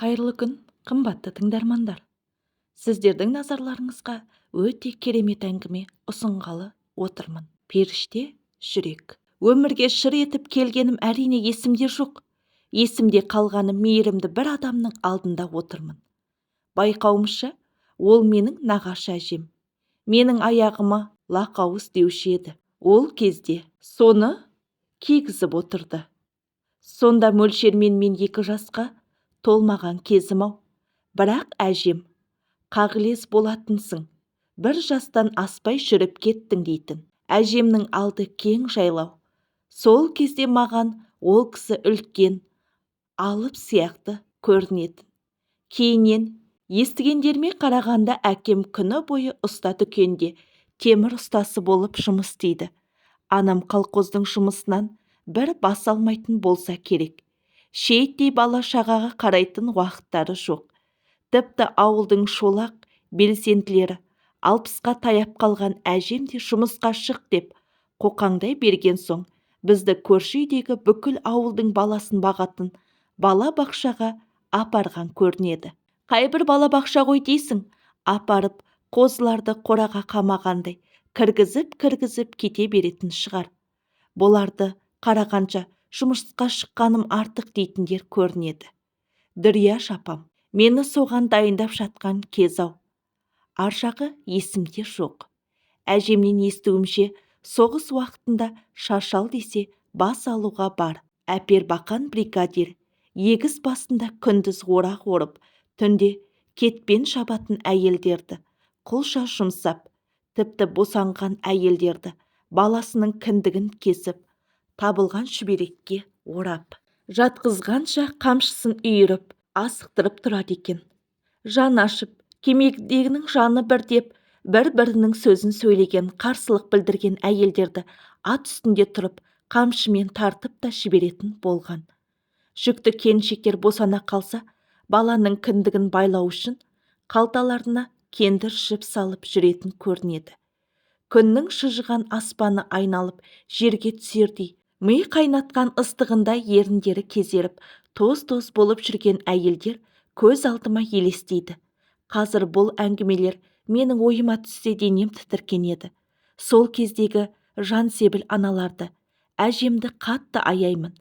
Қайырлы күн, қымбатты тыңдармандар. Сіздердің назарларыңызға өте керемет әңгіме ұсынғалы отырмын. Періште жүрек. Өмірге шыр етіп келгенім әрине есімде жоқ. Есімде қалғаны мейірімді бір адамның алдында отырмын. Байқауымша, ол менің нағашы әжем. Менің аяғыма лақауыз деуші еді. Ол кезде соны кигізіп отырды. Сонда мөлшермен мен 2 жасқа толмаған кезім-ау. Бірақ әжем, қағілез болатынсың, 1 жастан аспай жүріп кеттің дейтін. Әжемнің алды кең жайлау. Сол кезде маған ол кісі үлкен, алып сияқты көрінетін. Кейіннен естігендеріме қарағанда әкем күні бойы ұста дүкенде темір ұстасы болып жұмыс істейді. Анам колхоздың жұмысынан бір бас алмайтын болса керек. Шейіттей бала-шағаға қарайтын уақыттары жоқ. Тіпті ауылдың шолақ белсенділері 60-қа таяп қалған әжем де жұмысқа шық деп қоқаңдай берген соң, бізді көрші үйдегі бүкіл ауылдың баласын бағатын бала-бақшаға апарған көрінеді. Қайбір бала-бақша ғой дейсің, апарып қозыларды қораға қамағандай кіргізіп кете беретін шығар. Бұларды қарағанша жұмысқа шыққаным артық дейтіндер көрінеді. Дүрияш апам мені соған дайындап жатқан кез-ау. Ар жағы есімде жоқ. Әжемнен естуімше, соғыс уақытында шашал десе бас алуға бар. Әпер бақан бригадир егіс басында күндіз орақ орып, түнде кетпен шабатын әйелдерді құлша жұмсап, тіпті босанған әйелдерді баласының кіндігін кесіп, табылған шүберекке орап, жатқызғанша қамшысын үйіріп, асықтырып тұрады екен. Жан ашып, кемегдегінің жаны бір деп, бір-бірінің сөзін сөйлеген, қарсылық білдірген әйелдерді ат үстінде тұрып, қамшымен тартып та жіберетін болған. Жүкті келіншектер босана қалса, баланың кіндігін байлау үшін қалталарына кендір жіп салып жүретін көрінеді. Күннің шыжыған аспаны айналып жерге түсердей, ми қайнатқан ыстығында еріндері кезеріп, тоз-тоз болып жүрген әйелдер көз алдыма елестейді. Қазір бұл әңгімелер менің ойыма түссе денем тітіркенеді. Сол кездегі жансебіл аналарды, әжемді қатты аяймын.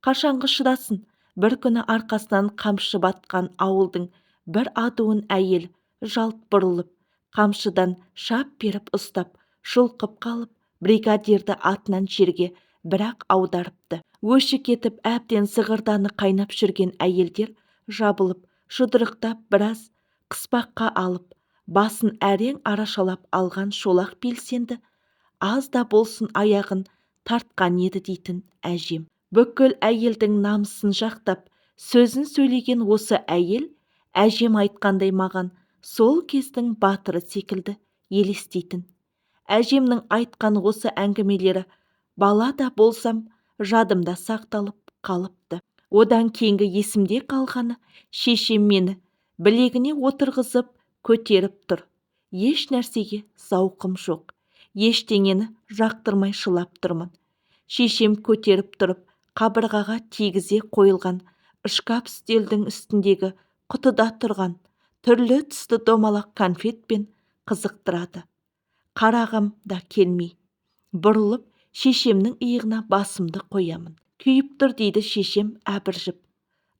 Қашанғы шыдасын, бір күні арқасынан қамшы батқан ауылдың бір адуын әйел жалт бұрылып, қамшыдан шап беріп ұстап, жұлқып қалып, бригадирді атынан жерге бірақ аударыпты. Өші кетіп, әбден зығырданы қайнап жүрген әйелдер жабылып, жұдырықтап біраз қыспаққа алып, басын әрең арашалап алған шолақ белсенді аз да болсын аяғын тартқан еді дейтін әжем. Бүкіл әйелдің намысын жақтап, сөзін сөйлеген осы әйел, әжем айтқандай маған сол кездің батыры секілді елестейтін. Әжемнің айтқан осы әңгімелері бала да болсам жадымда сақталып қалыпты. Одан кейінгі есімде қалғаны, шешем мені білегіне отырғызып көтеріп тұр. Еш нәрсеге зауқым жоқ. Ештеңені жақтырмай шылап тұрмын. Шешем көтеріп тұрып, қабырғаға тигізе қойылған шкаф үстелдің үстіндегі құтыда тұрған түрлі түсті домалақ конфетпен қызықтырады. Қарағым да келмей, бұрылып шешемнің иығына басымды қоямын. Күйіп тұр дейді шешем әбіржіп.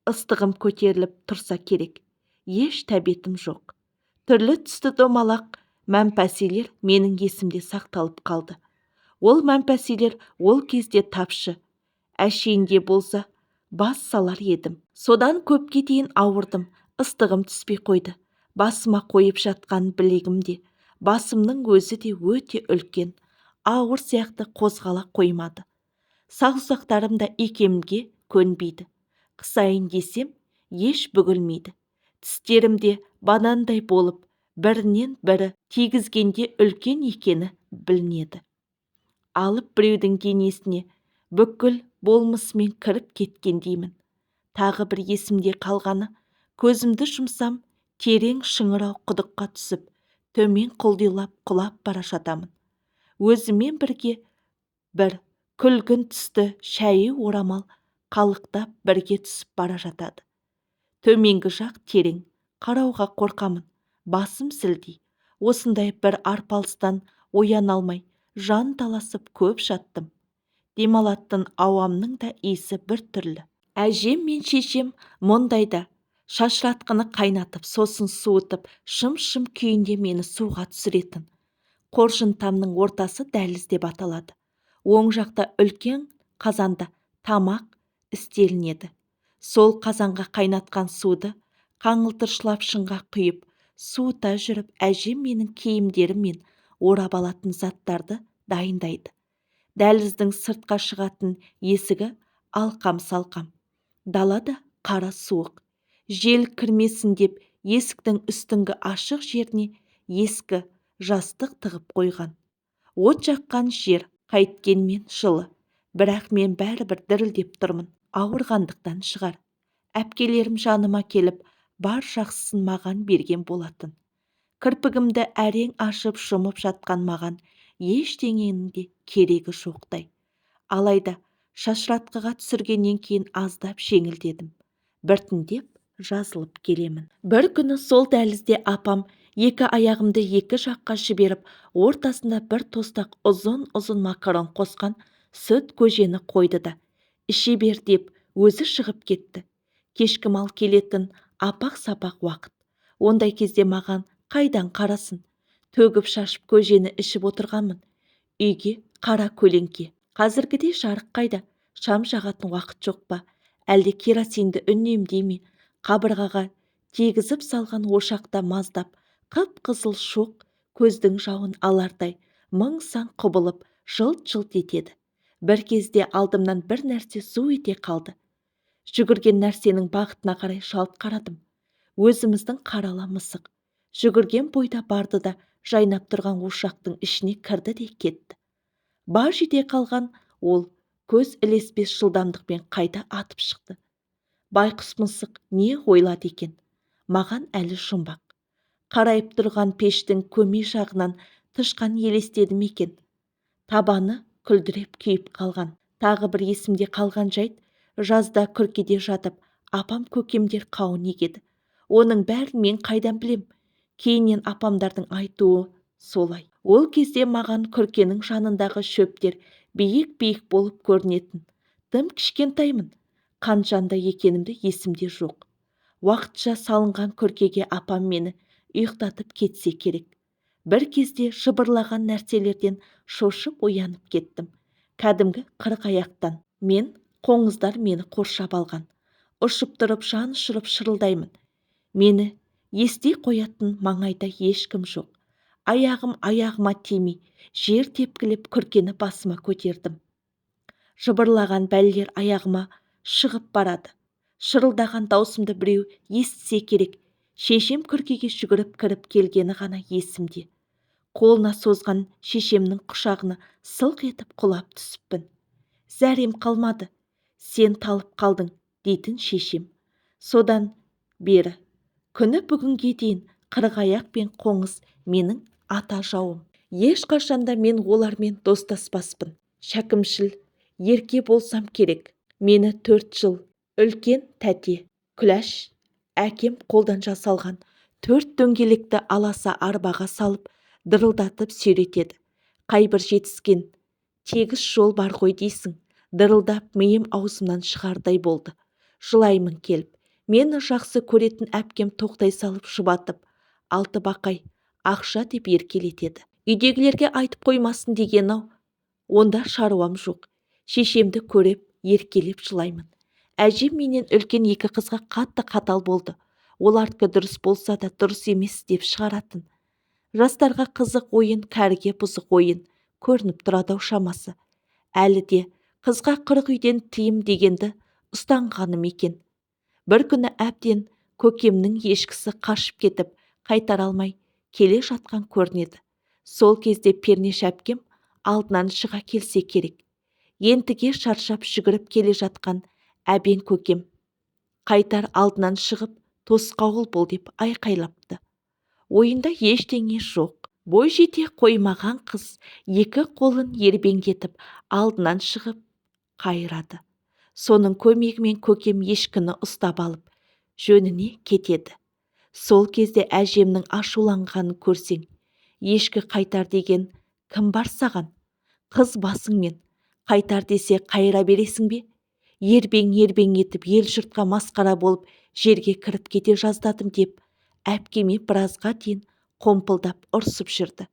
Ыстығым көтеріліп тұрса керек. Еш тәбетім жоқ. Түрлі түсті домалақ мәмпәселер менің есімде сақталып қалды. Ол мәмпәселер ол кезде тапшы. Әшейінде болса бас салар едім. Содан көпке дейін ауырдым. Ыстығым түспей қойды. Басыма қойып жатқан білегімде, басымның өзі де өте үлкен, ауыр сияқты қозғала қоймады. Саусақтарым да икемге көнбейді. Қысайын десем, еш бүгілмейді. Тістерім де банандай болып, бірінен бірі тигізгенде үлкен екені білінеді. Алып біреудің денесіне бүкіл болмысымен кіріп кеткендеймін. Тағы бір есімде қалғаны, көзімді жұмсам, терең шыңырау құдыққа түсіп, төмен құлдилап құлап бара жатамын. Өзімен бірге бір күлгін түсті шәйі орамал қалықтап бірге түсіп бара жатады. Төменгі жақ терең, қарауға қорқамын, басым сілдей. Осындай бір арпалыстан ояна алмай, жан таласып көп жаттым. Демалатын ауамның да иісі бір түрлі. Әжем мен шешем мұндайда шашыратқыны қайнатып, сосын суытып, шым-шым күйінде мені суға түсіретін. Қоржын тамның ортасы дәліз деп аталады. Оң жақта үлкен қазанда тамақ істелінеді. Сол қазанға қайнатқан суды қаңылтыршылап шынға құйып, суыта жүріп, әжем менің киімдерім мен орап алатын заттарды дайындайды. Дәліздің сыртқа шығатын есігі алқам-салқам. Далада қара суық. Жел кірмесін деп есіктің үстіңгі ашық жеріне ескі жастық тығып қойған. От жаққан жер қайткенмен жылы, бірақ мен бәрібір дірілдеп тұрмын. Ауырғандықтан шығар. Әпкелерім жаныма келіп, бар жақсысын маған берген болатын. Кірпігімді әрең ашып жұмып жатқан маған ештеңенің де керегі жоқтай. Алайда шашыратқыға түсіргеннен кейін аздап жеңілдедім. Біртіндеп жазылып келемін. Бір күні сол дәлізде апам екі аяғымды екі жаққа жіберіп, ортасында бір тостақ ұзын-ұзын макарон қосқан сүт көжені қойды да, іше бер деп өзі шығып кетті. Кешкі мал келетін апақ-сапақ уақыт. Ондай кезде маған қайдан қарасын? Төгіп шашып көжені ішіп отырғанмын. Үйге қара көлеңке. Қазіргідей жарық қайда? Шам жағатын уақыт жоқ па? Әлде керосинді үнемдей ме? Қабырғаға тегізіп салған ошақта маздап, қып-қызыл шоқ көздің жауын алардай мың-сан құбылып жылт-жылт етеді. Бір кезде алдымнан бір нәрсе зу ете қалды. Жүгірген нәрсенің бағытына қарай жалт қарадым. Өзіміздің қарала мысық. Жүгірген бойда барды да жайнап тұрған ошақтың ішіне кірді де кетті. Баж ете қалған ол көз ілеспес жылдамдықпен қайта атып шықты. Байқұс мысық не ойлады екен? Маған әлі жұмбақ. Қарайып тұрған пештің көме жағынан тышқан елестеді ме екен? Табаны күлдіреп күйіп қалған. Тағы бір есімде қалған жайт, жазда күркеде жатып, апам көкемдер қауын егеді. Оның бәрін мен қайдан білем? Кейіннен апамдардың айтуы солай. Ол кезде маған күркенің жанындағы шөптер биік-биік болып көрінетін. Тым кішкентаймын. Қаншанда екенімді есімде жоқ. Уақытша салынған күркеге апам мені ұйықтатып кетсе керек. Бір кезде шыбырлаған нәрселерден шошып оянып кеттім. Кәдімгі қырық аяқтан. Мен қоңыздар мені қоршап алған. Ұшып тұрып жан ұшырып шырылдаймын. Мені ести қоятын маңайда ешкім жоқ. Аяғыма тимей, жер тепкілеп күркені басыма көтердім. Жыбырлаған бәлелер аяғыма шығып барады. Шырылдаған даусымды біреу естісе керек. Шешем күркеге жүгіріп кіріп келгені ғана есімде. Қолына созған шешемнің құшағына сылқ етіп құлап түсіппін. Зәрем қалмады. Сен талып қалдың, дейтін шешем. Содан бері, күні бүгінге дейін қырғаяқ пен қоңыз менің ата жауым. Ешқашанда мен олармен достаспаспын. Шәкімшіл ерке болсам керек. Мені 4 жыл үлкен тәте, күләш, әкем қолдан жасалған 4 дөңгелекті аласа арбаға салып, дырылдатып сүйретеді. Қайбір жетіскен тегіс жол бар ғой дейсің. Дырылдап миым аузымнан шығардай болды. Жылаймын келіп. Мені жақсы көретін әпкем тоқтай салып жұбатып, 6 бақай ақша деп еркелетеді. Үйдегілерге айтып қоймасын деген-ау. Онда шаруам жоқ. Шешемді көріп, еркелеп жылаймын. Әжем менен үлкен 2 қызға қатты қатал болды. Олардікі дұрыс болса да дұрыс емес деп шығаратын. Жастарға қызық ойын, кәріге бұзық ойын көрініп тұрады шамасы. Әлі де қызға 40 үйден тыйым дегенді ұстанғаным екен. Бір күні әбден көкемнің ешкісі қашып кетіп, қайтара алмай келе жатқан көрінеді. Сол кезде пернеш әпкем алдынан шыға келсе керек. Ентіге шаршап жүгіріп келе жатқан әбен көкем қайтар алдынан шығып тосқауыл бол деп айқайлапты. Ойында ештеңе жоқ. Бой жете қоймаған қыз 2 қолын ербеңдетіп алдынан шығып қайырады. Соның көмегімен көкем ешкіні ұстап алып жөніне кетеді. Сол кезде әжемнің ашуланғанын көрсең, ешкі қайтар деген кім бар саған? Қыз басыңмен қайтар десе қайыра бересің бе? Ербең етіп ел-жұртқа масқара болып жерге кіріп кете жаздадым деп, әпкеме біразға дейін қомпылдап ұрсып жүрді.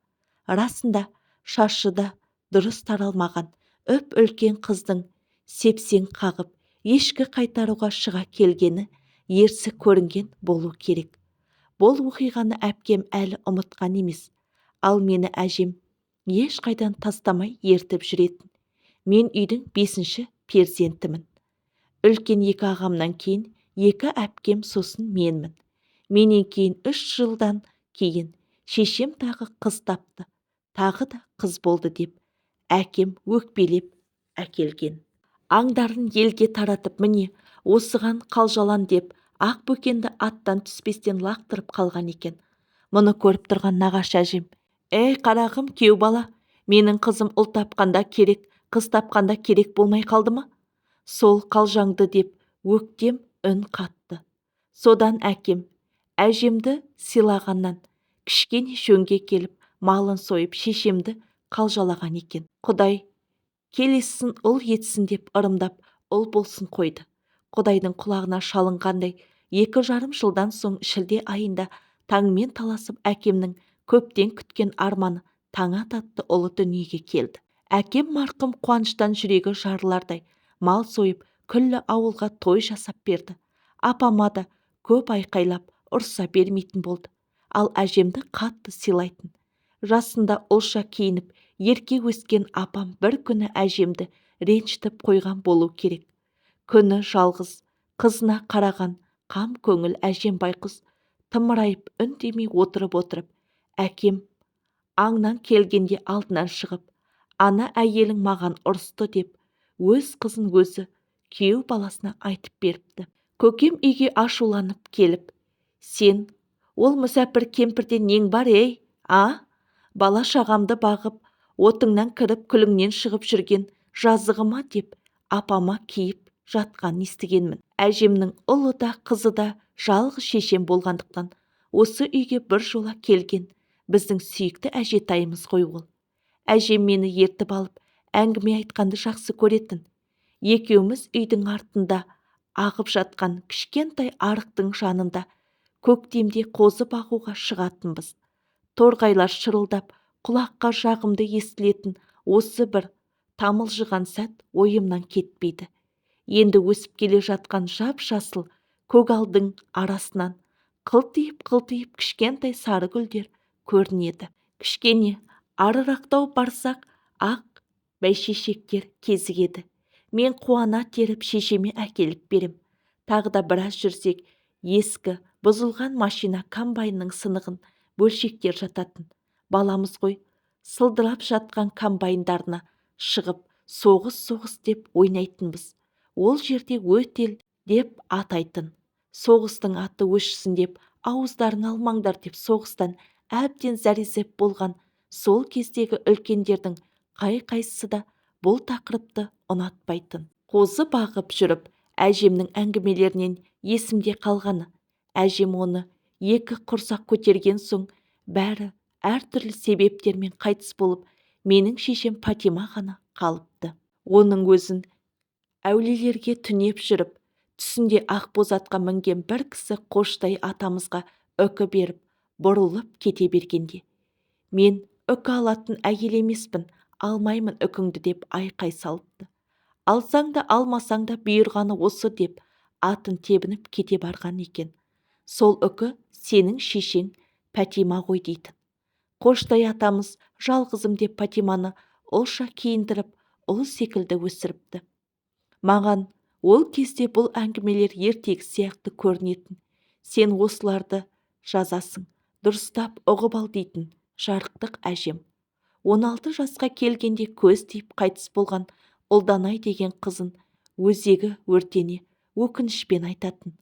Расында шашы да дұрыс таралмаған үлкен қыздың сепсең қағып ешкі қайтаруға шыға келгені ерсі көрінген болу керек. Бұл оқиғаны әпкем әлі ұмытқан емес. Ал мені әжем ешқайдан тастамай ертіп жүретін. Мен үйдің 5-ші перзентімін. Үлкен 2 ағамнан кейін 2 әпкем, сосын менмін. Менен кейін 3 жылдан кейін шешем тағы қыз тапты. Тағы да қыз болды деп әкем өкпелеп әкелген. Аңдарын елге таратып, міне осыған қалжалан деп ақ бөкенді аттан түспестен лақтырып қалған екен. Мұны көріп тұрған нағашы әжем: «Ей қарағым, кеу бала, менің қызым ұл тапқанда керек, қыз тапқанда керек болмай қалды ма? Сол қалжаңды» деп өктем үн қатты. Содан әкем әжемді сыйлағаннан кішкене шөңге келіп малын сойып шешемді қалжалаған екен. Құдай келесісін ұл етсін деп ырымдап ұл болсын қойды. Құдайдың құлағына шалынғандай 2,5 жылдан соң шілде айында таңмен таласып әкемнің көптен күткен арманы Таңа татты ұлы дүниеге келді. Әкем марқұм қуаныштан жүрегі жарылардай мал сойып күллі ауылға той жасап берді. Апама да көп айқайлап ұрса бермейтін болды. Ал әжемді қатты сыйлайтын. Жасында ұлша киініп ерке өскен апам бір күні әжемді ренжітіп қойған болу керек. Күні жалғыз қызына қараған қам көңіл әжем байқұс тымырайып үндемей отырып әкем аңнан келгенде алдынан шығып: «Ана әйелің маған ұрысты» деп өз қызын өзі күйеу баласына айтып беріпті. Көкем үйге ашуланып келіп: «Сен ол мүсәпір кемпірден нең бар ей, а? Бала шағамды бағып, отыңнан кіріп күліңнен шығып жүрген жазығыма» деп апама киіп жатқанын естігенмін. Әжемнің ұлы да қызы да жалғыз шешем болғандықтан осы үйге бір жола келген біздің сүйікті әжетайымыз ғой ол. Әжем мені ертіп алып әңгіме айтқанды жақсы көретін. Екеуміз үйдің артында ағып жатқан кішкентай арықтың жанында көктемде қозы бағуға шығатынбыз. Торғайлар шырылдап құлаққа жағымды естілетін осы бір тамылжыған сәт ойымнан кетпейді. Енді өсіп келе жатқан жап-жасыл көгалдың арасынан қылтиып кішкентай сары гүлдер көрінеді. Кішкене арырақтау барсақ ақ бәйшешектер кезігеді. Мен қуана теріп шешеме әкеліп берем. Тағы да біраз жүрсек, ескі бұзылған машина комбайнның сынығын бөлшектер жататын. Баламыз ғой, сылдырап жатқан комбайндарына шығып соғыс деп ойнайтынбыз. Ол жерде өтел деп атайтын. Соғыстың аты өшсін деп ауыздарың алмаңдар деп соғыстан әбден зәрезеп болған сол кездегі үлкендердің қай-қайсысы да бұл тақырыпты ұнатпайтын. Қозы бағып жүріп әжемнің әңгімелерінен есімде қалғаны: әжем оны 2 құрсақ көтерген соң бәрі әртүрлі себептермен қайтыс болып, менің шешем Патима ғана қалыпты. Оның өзін әулиелерге түнеп жүріп, түсінде ақбоз атқа мінген бір кісі Қоштай атамызға үкі беріп, бұрылып кете бергенде: «Мен үкі алатын әйел емеспін, алмаймын үкіңді» деп айқай салыпты. «Алсаң да алмасаң да бұйырғаны осы» деп атын тебініп кете барған екен. Сол үкі сенің шешең Пәтима ғой дейтін. Қоштай атамыз жалғызым деп Патиманы ұлша киіндіріп, ұл секілді өсіріпті. Маған ол кезде бұл әңгімелер ертегі сияқты көрінетін. Сен осыларды жазасың, дұрыстап ұғып ал дейтін жарықтық әжем. 16 жасқа келгенде көз тиіп қайтыс болған Ұлданай деген қызын өзегі өртене өкінішпен айтатын.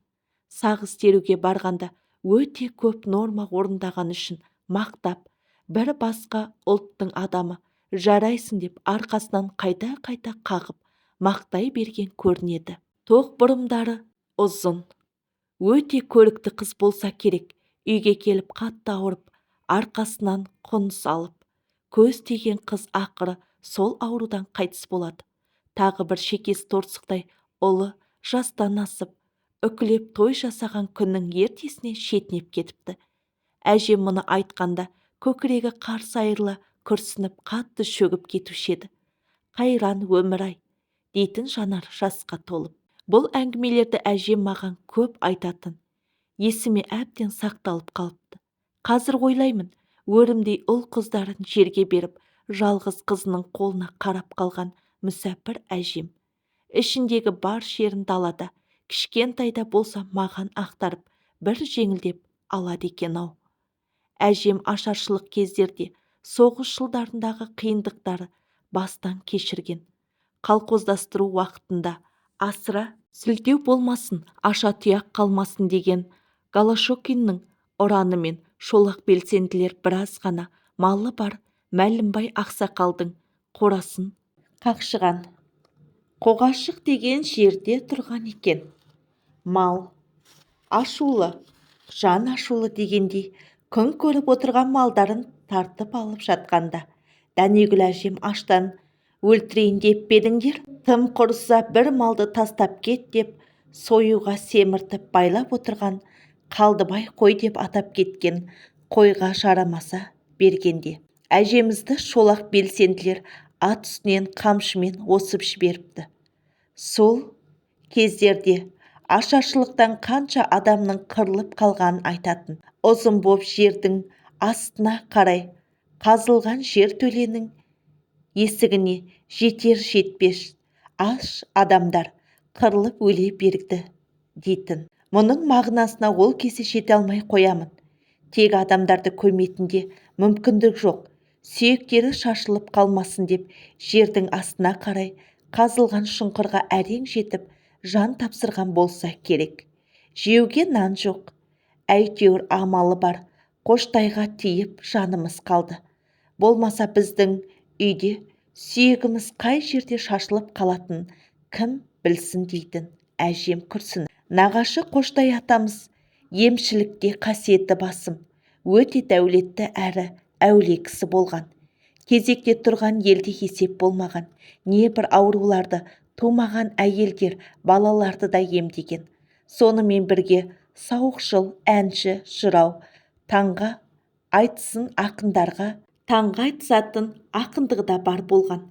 Сағыз теруге барғанда өте көп норма орындаған үшін мақтап, бір басқа ұлттың адамы жарайсың деп арқасынан қайта қағып мақтай берген көрінеді. Тоқ бұрымдары ұзын, өте көрікті қыз болса керек. Үйге келіп қатты ауырып, арқасынан құн салып, көз тиген қыз ақыры сол аурудан қайтыс болады. Тағы бір шекесі торсықтай ұлы жастан асып, үкілеп той жасаған күннің ертесіне шетінеп кетіпті. Әжем мұны айтқанда көкірегі қарс айырыла күрсініп қатты шөгіп кетуші еді. Қайран өмір-ай, дейтін жанар жасқа толып. Бұл әңгімелерді әжем маған көп айтатын. Есіме әбден сақталып қалыпты. Қазір ойлаймын, өрімдей ұл қыздарын жерге беріп, жалғыз қызының қолына қарап қалған мүсәпір әжем. Ішіндегі бар шерін далада, кішкентайда болса маған ақтарып, бір жеңілдеп алады екен-ау. Әжем ашаршылық кездерде соғыс жылдарындағы қиындықтары бастан кешірген. Қалқоздастыру уақытында асыра сілтеу болмасын, аша тұяқ қалмасын деген Голошокиннің ұранымен шолақ белсенділер біраз ғана малы бар Мәлімбай ақсақалдың қорасын қақшыған Қоғашық деген жерде тұрған екен. Мал ашулы, жан ашулы дегендей күн көріп отырған малдарын тартып алып жатқанда, Дәнегүл әжем аштан өлтірейін деп бедіңдер, тым құрыса бір малды тастап кет деп сойуға семіртіп байлап отырған Қалдыбай қой деп атап кеткен қойға жарамаса бергенде. Әжемізді шолақ белсенділер ат үстінен қамшымен осып жіберіпті. Сол кездерде ашаршылықтан қанша адамның қырылып қалғанын айтатын. Ұзын боп жердің астына қарай қазылған жер төленің есігіне жетер жетпес аш адамдар қырылып өле берді дейтін. Мұның мағынасына ол кезде жете алмай қоямын. Тек адамдарды көметінде мүмкіндік жоқ. Сүйектері шашылып қалмасын деп жердің астына қарай қазылған шұңқырға әрең жетіп жан тапсырған болса керек. Жеуге нан жоқ. Әйтеуір амалы бар. Қоштайға тиіп жанымыз қалды. Болмаса біздің үйде сүйегіміз қай жерде шашылып қалатын кім білсін дейтін әжем күрсін. Нағашы Қоштай атамыз емшілікте қасиеті басым, өте дәулетті әрі әулие кісі болған. Кезекте тұрған елде есеп болмаған, небір ауруларды тумаған әйелдер балаларды да емдеген. Сонымен бірге сауықшыл, әнші, жырау, таңға айтсын ақындарға таңға айтысатын ақындығы да бар болған.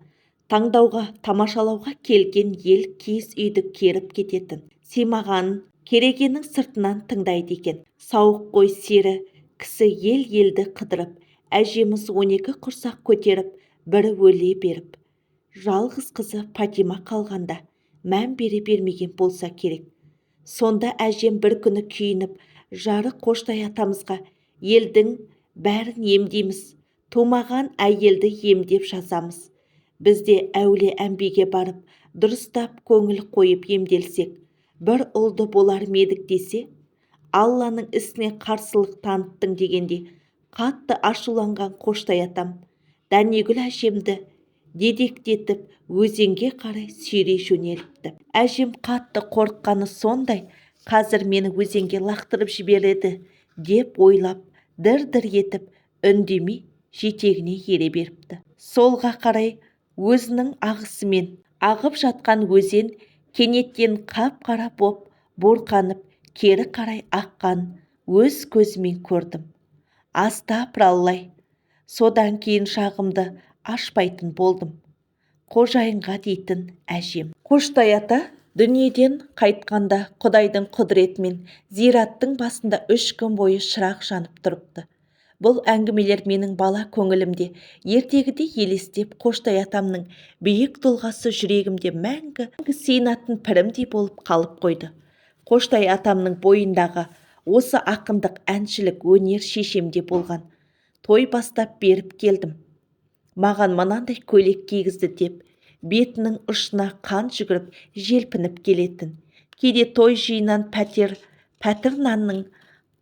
Таңдауға, тамашалауға келген ел киіз үйді керіп кететін. Симағанын керегенің сыртынан тыңдайды екен. Сауық қой сері кісі ел-елді қыдырып, әжеміз 12 құрсақ көтеріп, бірі өле беріп. Жалғыз қызы Фатима қалғанда мән бере бермеген болса керек. Сонда әжем бір күні күйініп, жары Қоштай атамызға елдің бәрін емдейміз, тумаған әйелді емдеп жазамыз. Бізде әулие әмбеге барып, дұрыстап көңіл қойып емделсек, бір ұлды болар медік десе, Алланың ісіне қарсылық таныттың дегенде, қатты ашуланған Қоштай атам Дәнегүл әжемді дедектетіп өзенге қарай сүйрей жөнеліпті. Әжем қатты қорыққаны сондай, қазір мені өзенге лақтырып жібереді деп ойлап, дір-дір етіп үндемей жетегіне ере беріпті. Солға қарай өзінің ағысымен ағып жатқан өзен кенеттен қап-қара боп бұрқанып кері қарай аққан өз көзімен көрдім. Астапыраллай, содан кейін шағымды ашпайтын болдым. Қожайынға дейтін әжем. Қоштай ата дүниеден қайтқанда Құдайдың құдіретімен зираттың басында 3 күн бойы шырақ жанып тұрыпты. Бұл әңгімелер менің бала көңілімде ертегіде елестеп, Қоштай атамның биік тұлғасы жүрегімде мәңгі сыйынатын пірімдей болып қалып қойды. Қоштай атамның бойындағы осы ақындық, әншілік, өнер шешемде болған. Той бастап беріп келдім. Маған мынандай көйлек кигізді деп, бетінің ұшына қан жүгіріп, желпініп келетін. Кейде той жиыннан пәтер нанның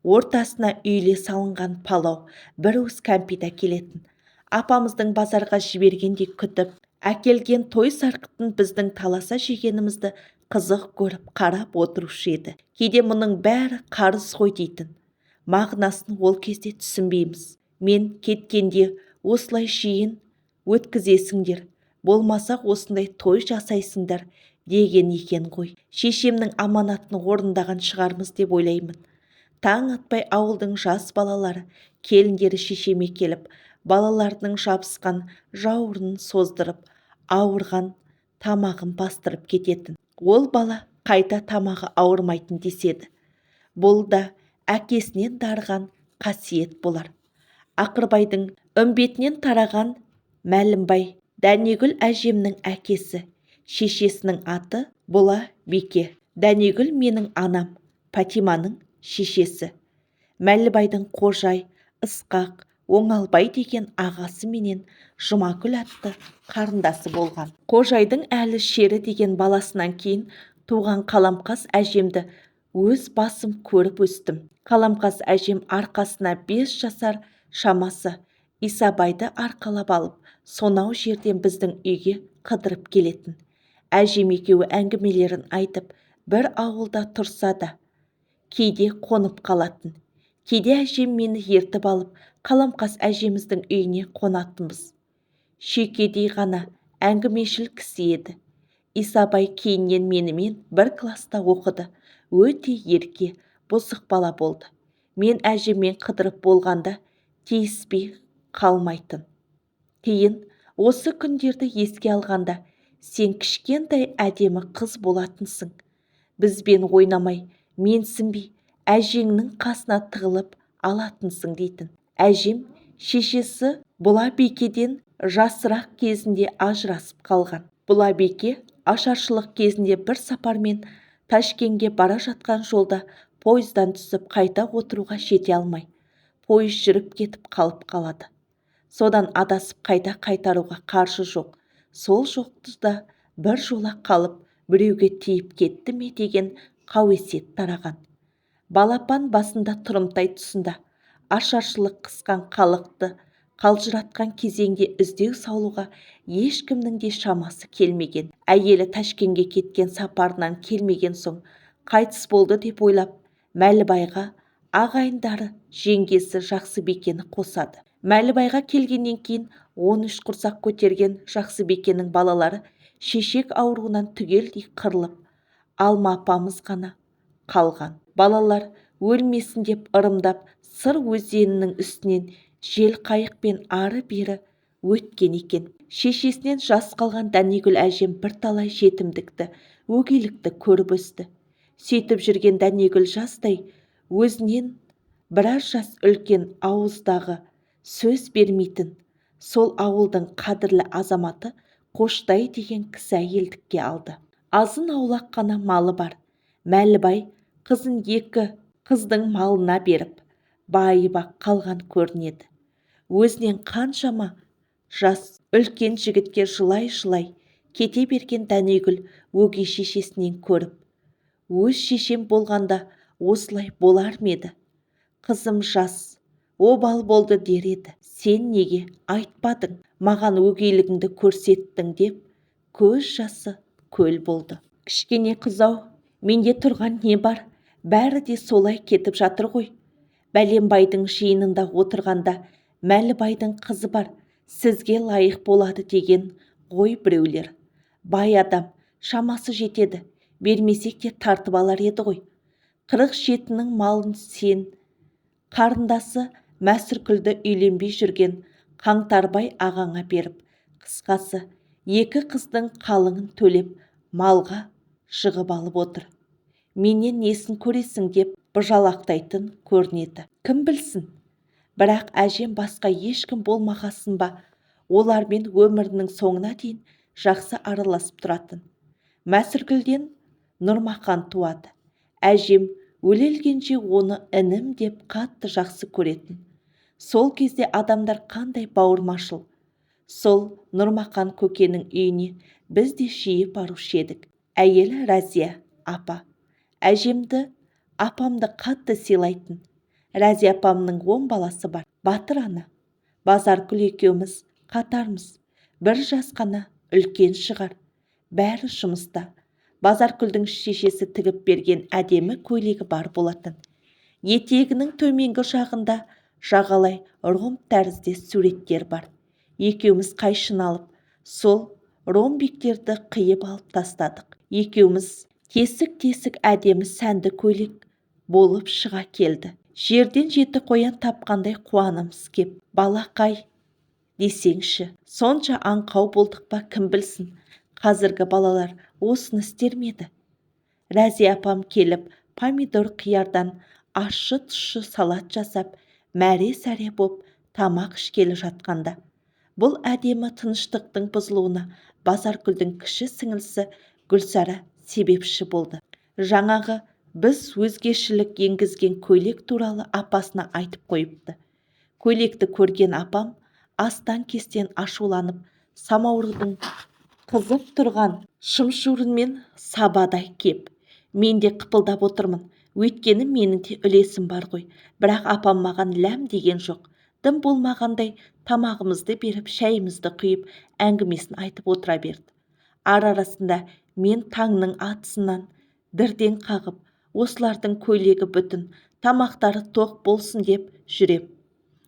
ортасына үйле салынған палау, бір уыс кәмпит әкелетін. Апамыздың базарға жібергендей күтіп әкелген той сарқытын біздің таласа жегенімізді қызық көріп қарап отырушы еді. Кейде мұның бәрі қарыз ғой дейтін. Мағынасын ол кезде түсінбейміз. Мен кеткенде осылай жиын өткізесіңдер, болмаса осындай той жасайсыңдар деген екен ғой. Шешемнің аманатын орындаған шығармыз деп ойлаймын. Таң атпай ауылдың жас балалары, келіндері шешеме келіп, балаларының жабысқан жауырынын создырып, ауырған тамағын бастырып кететін. Ол бала қайта тамағы ауырмайтын деседі. Бұл да әкесінен дарыған қасиет болар. Ақырбайдың үмбетінен тараған Мәлімбай, Дәнегүл әжемнің әкесі, шешесінің аты Бұла Бике. Дәнегүл менің анам, Патиманың шешесі. Мәлібайдың Қожай, Ысқақ, Оңалбай деген ағасы менен Жұмакүл атты қарындасы болған. Қожайдың әлі шері деген баласынан кейін туған Қаламқас әжемді өз басым көріп өстім. Қаламқас әжем арқасына 5 жасар шамасы Исабайды арқалап алып, сонау жерден біздің үйге қыдырып келетін. Әжем екеуі әңгімелерін айтып, бір ауылда тұрса да, кейде қонып қалатын. Кейде әжем мені ертіп алып, Қаламқас әжеміздің үйіне қонатынбыз. Шүйкедей ғана әңгімешіл кісі еді. Исабай кейіннен менімен бір класста оқыды. Өте ерке, бұзық бала болды. Мен әжеммен қыдырып болғанда тиіспей қалмайтын. Кейін осы күндерді еске алғанда, сен кішкентай әдемі қыз болатынсың. Бізбен ойнамай, менсінбей, әжеңнің қасына тығылып алатынсың дейтін. Әжем шешесі Бұла Бикеден жасырақ кезінде ажырасып қалған. Бұла Бике ашаршылық кезінде бір сапармен Ташкенге бара жатқан жолда пойыздан түсіп қайта отыруға жете алмай, пойыз жүріп кетіп қалып қалады. Содан адасып қайта қайтаруға қаржы жоқ. Сол жоқтыда бір жола қалып, біреуге тиіп кетті ме деген қауесет тараған. Балапан басында Тұрымтай тұсында ашаршылық қысқан халықты қалжыратқан кезеңде іздеу салуға ешкімнің де шамасы келмеген. Әйелі Ташкенге кеткен сапарынан келмеген соң қайтыс болды деп ойлап, Мәлібайға ағайындары жеңгесі Жақсыбикені қосады. Мәлібайға келгеннен кейін 13 құрсақ көтерген Жақсыбикенің балалары шешек ауруынан түгелдей қырылып, Алма апамыз ғана қалған. Балалар өлмесін деп ырымдап Сыр өзенінің үстінен жел қайықпен ары-бері өткен екен. Шешесінен жас қалған Дәнегүл әжем бірталай жетімдікті, өгейлікті көріп өсті. Сөйтіп жүрген Дәнегүл жастай өзінен біраз жас үлкен ауыздағы сөз бермейтін сол ауылдың қадірлі азаматы Қоштай деген кісі әйелдікке алды. Азын аулақ қана малы бар. Мәлібай қызын 2 қыздың малына беріп, байып-ақ қалған көрінеді. Өзінен қаншама жас үлкен жігітке жылай-жылай кете берген Дәнегүл өгей шешесінен көріп, өз шешем болғанда осылай болар ма еді? Қызым жас, обал болды дер еді. Сен неге айтпадың, маған өгейлігіңді көрсеттің деп, көз жасы көл болды. Кішкене қыз-ау, менде тұрған не бар? Бәрі де солай кетіп жатыр ғой. Бәленбайдың жиынында отырғанда Мәлібайдың қызы бар, сізге лайық болады деген ғой біреулер. Бай адам, шамасы жетеді, бермесек те тартып алар еді ғой. 47-нің малын сен, қарындасы Мәсіркүлді үйленбей жүрген Қаңтарбай ағаңа беріп, қысқасы 2 қыздың қалыңын төлеп, малға жығып алып отыр. Менен несін көресің деп быжалақтайтын көрінеді. Кім білсін? Бірақ әжем басқа ешкім болмағасын ба, олармен өмірінің соңына дейін жақсы араласып тұратын. Мәсіркүлден Нұрмақан туады. Әжем өле-өлгенше оны інім деп қатты жақсы көретін. Сол кезде адамдар қандай бауырмашыл. Сол Нұрмақан көкенің үйіне біз де жиі барушы едік. Әйелі Разия апа. Әжемді апамды қатты сыйлайтын. Разия апамның 10 баласы бар. Батыр ана. Базаркүл екеуміз қатармыз. 1 жас қана үлкен шығар. Бәрі жұмыста. Базаркүлдің шешесі тігіп берген әдемі көйлегі бар болатын. Етегінің төменгі жағында жағалай ром тәріздес суреттер бар. Екеуміз қайшын алып, сол ромбиктерді қиып алып тастадық. Екеуміз тесік-тесік әдемі сәнді көйлек болып шыға келді. Жерден жеті қоян тапқандай қуанымыз кеп, балақай десеңші, сонша аңқау болдық па, кім білсін. Қазіргі балалар осыны істер ме еді? Рәзия апам келіп, помидор қиярдан ащы тұщы салат жасап, мәре-сәре боп тамақ ішкелі жатқанда, бұл әдемі тыныштықтың бұзылуына Базаркүлдің кіші сіңілісі Гүлсара себепші болды. Жаңағы біз өзгешілік енгізген көйлек туралы апасына айтып қойыпты. Көйлекті көрген апам астан-кестен ашуланып, самаурудың қызып тұрған шымшуырынмен сабадай кеп, мен де қыпылдап отырмын. Өйткені менің де үлесім бар ғой. Бірақ апам маған ләм деген жоқ. Дым болмағандай тамағымызды беріп, шәйімізді құйып, әңгімесін айтып отыра берді. Арасында мен таңның атысынан дірден қағып, осылардың көйлегі бүтін, тамақтары тоқ болсын деп жүрем.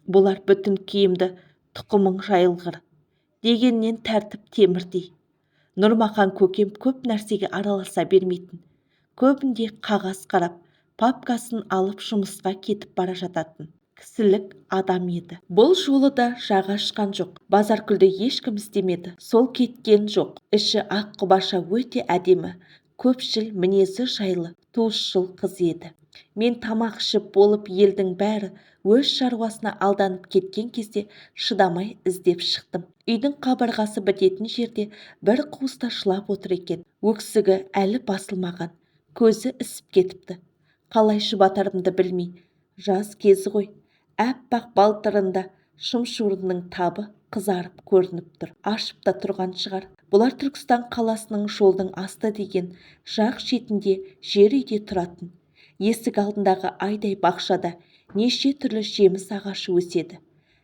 Бұлар бүтін киімді тұқымың жайылғыр дегеннен тәртіп темірдей. Нұрмақан көкем көп нәрсеге араласа бермейтін. Көбінде қағаз қарап, папкасын алып жұмысқа кетіп бара жататын кісілік адам еді. Бұл жолы да жағы ашқан жоқ. Базаркүлді ешкім іздемеді. Сол кеткен жоқ. Іші ақ құбаша өте әдемі, көпшіл, мінезі жайлы, туысшыл қыз еді. Мен тамақ ішіп болып, елдің бәрі өз шаруасына алданып кеткен кезде шыдамай іздеп шықтым. Үйдің қабырғасы бітетін жерде бір қуыста жылап отыр екен. Өксігі әлі басылмаған, көзі ісіп кетіпті. Қалай жұбатарымды білмей, жаз кезі ғой, әппақ балтырында шымшуырының табы қызарып көрініп тұр. Ашып та тұрған шығар. Бұлар Түркістан қаласының жолдың асты деген жақ шетінде жер үйде тұратын. Есік алдындағы айдай бақшада неше түрлі жеміс ағашы өседі.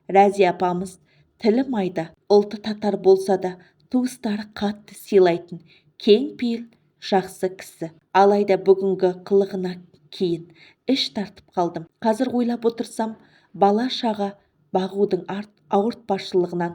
Рәзия апамыз тілі майда, ұлты татар болса да, туыстары қатты сыйлайтын, кең пейіл, жақсы кісі. Алайда бүгінгі қылығына кейін іш тартып қалдым. Қазір ойлап отырсам, бала-шаға бағудың ауыртпашылығынан,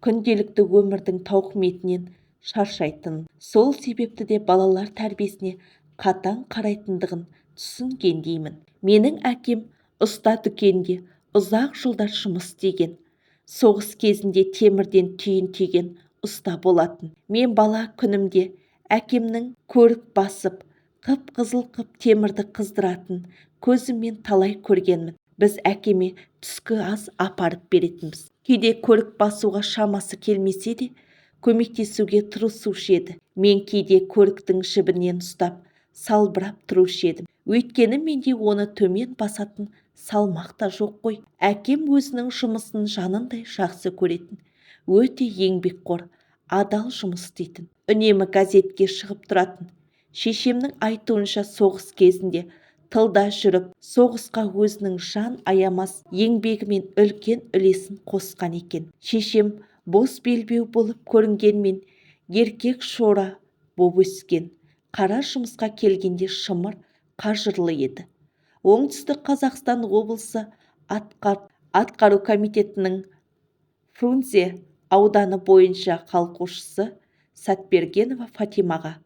күнделікті өмірдің тауқыметінен шаршайтын. Сол себепті де балалар тәрбиесіне қатаң қарайтындығын түсінгендеймін. Менің әкем ұста дүкенде ұзақ жылдар жұмыс істеген. Соғыс кезінде темірден түйін түйген ұста болатын. Мен бала күнімде әкемнің көрік басып, қып-қызыл қып темірді қыздыратын көзіммен талай көргенмін. Біз әкеме түскі ас апарып беретінбіз. Кейде көрік басуға шамасы келмесе де, көмектесуге тырысушы еді. Мен кейде көріктің жібінен ұстап, салбырап тұрушы едім. Өйткені менде оны төмен басатын салмақ та жоқ қой. Әкем өзінің жұмысын жанындай жақсы көретін. Өте еңбекқор, адал жұмыс істейтін. Үнемі газетке шығып тұратын. Шешемнің айтуынша соғыс кезінде тылда жүріп, соғысқа өзінің жан аямас еңбегімен үлкен үлесін қосқан екен. Шешем бос белбеу болып көрінгенмен, еркек шора боп өскен. Қара жұмысқа келгенде шымыр, қажырлы еді. Оңтүстік Қазақстан облысы атқару комитетінің Фрунзе ауданы бойынша қалқушысы Сатбергенова Фатимаға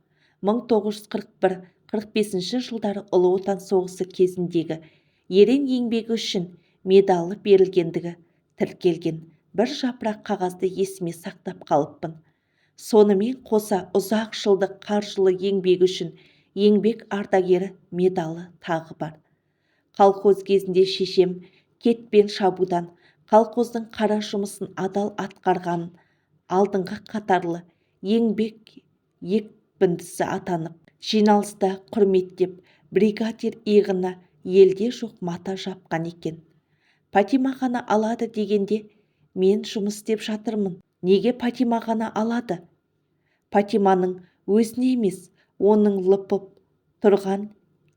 1941-45 жылдары Ұлы Отан соғысы кезіндегі ерен еңбегі үшін медалы берілгендігі тіркелген бір жапырақ қағазды есіме сақтап қалыппын. Сонымен қоса ұзақ жылдық қаржылы еңбегі үшін еңбек ардагері медалы тағы бар. Колхоз кезінде шешем кетпен шабудан колхоздың қара жұмысын адал атқарған алдыңғы қатарлы еңбек екпіндісі атанып, жиналыста құрметтеп, бригадир иығына елде жоқ мата жапқан екен. Патимағаны алады дегенде, мен жұмыс істеп жатырмын. Неге Патимағаны алады? Патиманың өзіне емес, оның лыпып тұрған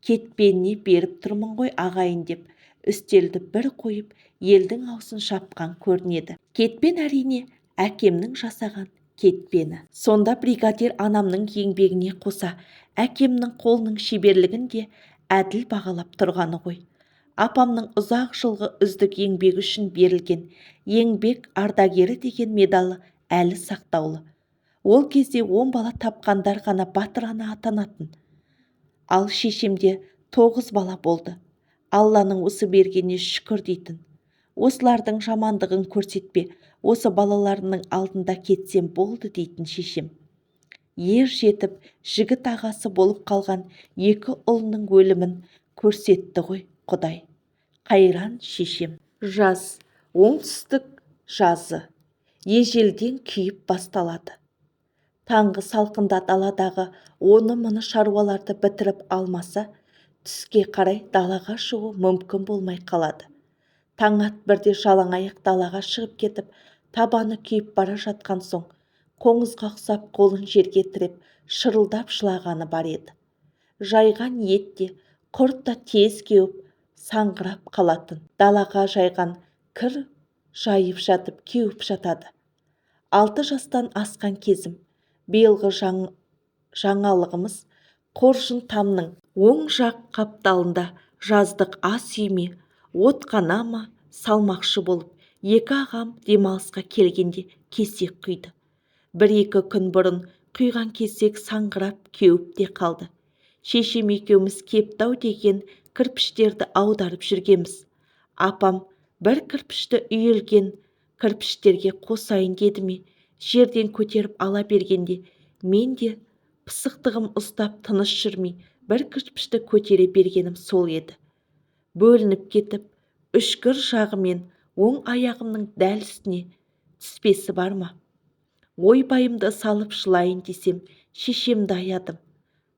кетпеніне беріп тұрмын ғой ағайын деп, үстелді бір қойып, елдің аусын шапқан көрінеді. Кетпен әрине әкемнің жасаған кетпені. Сонда бригадир анамның еңбегіне қоса әкемнің қолының шеберлігін де әділ бағалап тұрғаны ғой. Апамның ұзақ жылғы үздік еңбегі үшін берілген еңбек ардагері деген медалы әлі сақтаулы. Ол кезде 10 бала тапқандар ғана батыр ана атанатын. Ал шешемде 9 бала болды. Алланың осы бергеніне шүкір дейтін. Осылардың жамандығын көрсетпе, осы балаларының алдында кетсем болды дейтін шешем. Ер жетіп, жігіт ағасы болып қалған 2 ұлының өлімін көрсетті ғой Құдай. Қайран шешем. Жаз, оңтүстік жазы, ежелден күйіп басталады. Таңғы салқында даладағы оны-мұны шаруаларды бітіріп алмаса, түске қарай далаға шығу мүмкін болмай қалады. Таң ат бірде жалаң аяқ далаға шығып кетіп, табаны күйіп бара жатқан соң, қоңызға ұқсап қолын жерге тіреп, шырылдап жылағаны бар еді. Жайған ет те, құрт та тез кеуіп, саңғырап қалатын. Далаға жайған кір жайып жатып кеуіп жатады. 6 жастан асқан кезім. Биылғы жаңалығымыз Қоржын тамның оң жақ қапталында жаздық ас үйме отқана ма салмақшы болып, 2 ағам демалысқа келгенде кесек құйды. 1-2 күн бұрын құйған кесек саңғырап кеуіп те қалды. Шешем екеуміз кептау деген кірпіштерді аударып жүргенбіз. Апам бір кірпішті үйілген кірпіштерге қосайын деді ме, жерден көтеріп ала бергенде, мен де пысықтығым ұстап тыныш жүрмей бір кірпішті көтере бергенім сол еді. Бөлініп кетіп, үшкір жағымен оң аяғымның дәл үстіне түспесі бар ма? Ойбайымды салып жылайын десем, шешемді аядым.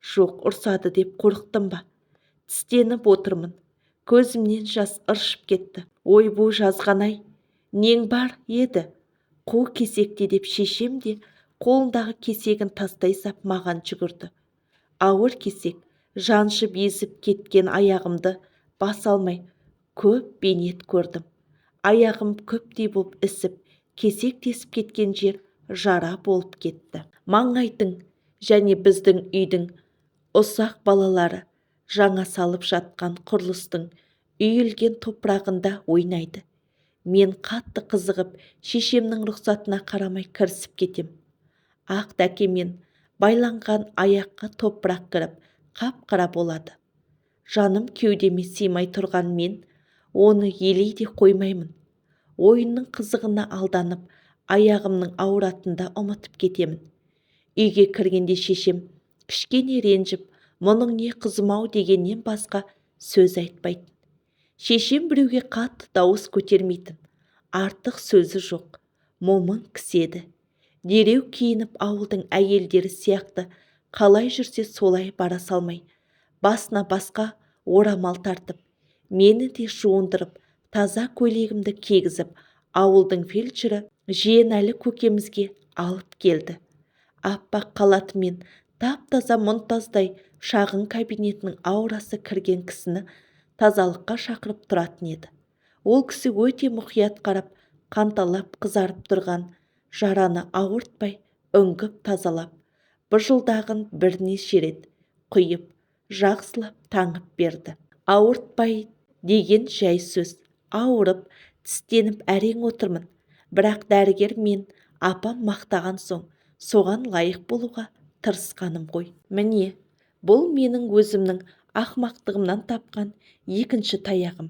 Жоқ, ұрсады деп қорықтым ба? Тістеніп отырмын. Көзімнен жас ыршып кетті. Ойбу жазған-ай, нең бар еді? Қу кесекте деп шешем де қолындағы кесегін тастай сап маған жүгірді. Ауыр кесек, жаншып езіп кеткен аяғымды баса алмай көп бейнет көрдім. Аяғым көптей болып ісіп, кесек тесіп кеткен жер жара болып кетті. Маңайдың және біздің үйдің ұсақ балалары жаңа салып жатқан құрылыстың үйілген топырағында ойнайды. Мен қатты қызығып, шешемнің рұқсатына қарамай кірісіп кетем. Ақ дәкемен байланған аяққа топырақ кіріп, қап-қара болады. Жаным кеудеме сыймай тұрған мен оны елей де қоймаймын. Ойынның қызығына алданып, аяғымның ауыратында ұмытып кетемін. Үйге кіргенде шешем кішкене ренжіп, мұның не қызым-ау дегеннен басқа сөз айтпайтын. Шешем біреуге қатты дауыс көтермейтін, артық сөзі жоқ, момын кісі еді. Дереу киініп ауылдың әйелдері сияқты қалай жүрсе солай бара салмай, басына басқа орамал тартып, мені де жуындырып, таза көйлегімді кигізіп, ауылдың фельдшері Жиенәлі көкемізге алып келді. Аппақ қалатымен тап-таза мұнтаздай шағын кабинетінің аурасы кірген кісіні тазалыққа шақырып тұратын еді. Ол кісі өте мұқият қарап, қанталап қызарып тұрған жараны ауыртпай үңгіп тазалап, быжылдағын бірнеше рет құйып, жақсылап таңып берді. Ауыртпай деген жай сөз. Ауырып, тістеніп әрең отырмын. Бірақ дәрігер мен апам мақтаған соң, соған лайық болуға тырысқаным ғой. Міне, бұл менің өзімнің ақмақтығымнан тапқан екінші таяғым.